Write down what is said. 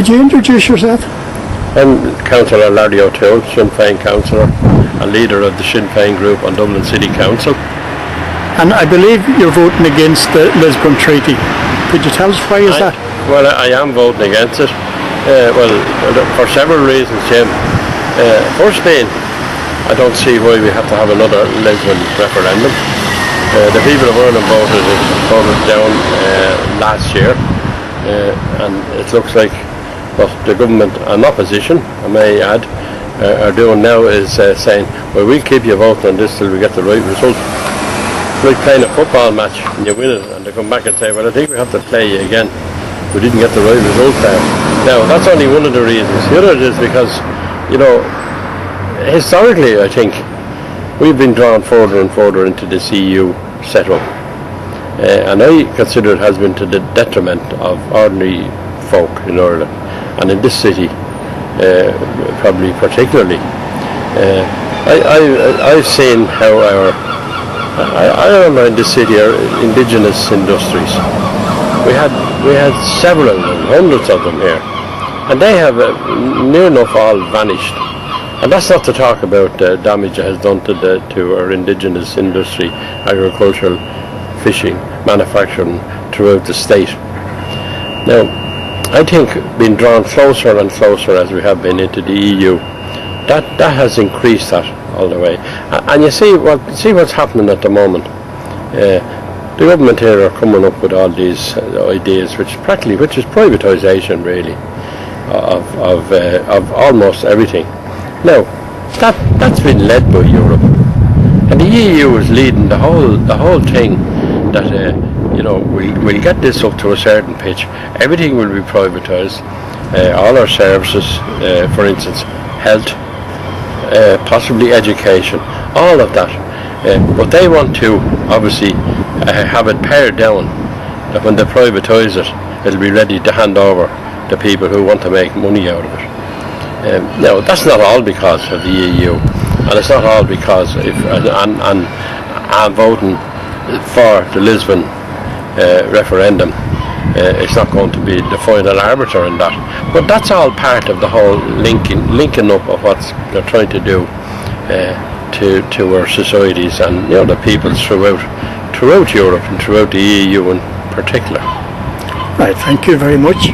Could you introduce yourself? I'm Councillor Larry O Toole, Sinn Féin councillor and leader of the Sinn Féin group on Dublin City Council. And I believe you're voting against the Lisbon Treaty. Could you tell us why is that? Well, I am voting against it. For several reasons, Jim. Firstly, I don't see why we have to have another Lisbon referendum. The people of Ireland voted down last year, and it looks like what the government and opposition, I may add, are doing now is saying, well, we'll keep you voting on this till we get the right result. It's like playing a football match and you win it, and they come back and say, well, I think we have to play you again. We didn't get the right result there. Now, that's only one of the reasons. The other is because, you know, historically, I think, we've been drawn further and further into this EU setup. And I consider it has been to the detriment of ordinary folk in Ireland, and in this city, probably particularly. I've seen how in this city our indigenous industries. We had several, hundreds of them here, and they have near enough all vanished. And that's not to talk about the damage it has done to our indigenous industry, agricultural, fishing, manufacturing throughout the state. Now, I think being drawn closer and closer as we have been into the EU, that has increased that all the way. And you see what's happening at the moment. The government here are coming up with all these ideas, which is privatisation really of almost everything. Now, that's been led by Europe, and the EU is leading the whole thing. That you know, we'll get this up to a certain pitch. Everything will be privatised. All our services, for instance, health, possibly education, all of that. But they want to obviously have it pared down. That when they privatise it, it'll be ready to hand over to people who want to make money out of it. No, that's not all because of the EU, and it's not all because I'm voting for the Lisbon referendum. It's not going to be the final arbiter in that, but that's all part of the whole linking up of what they're trying to do to our societies and, you know, the peoples throughout Europe and throughout the EU in particular. Right, thank you very much.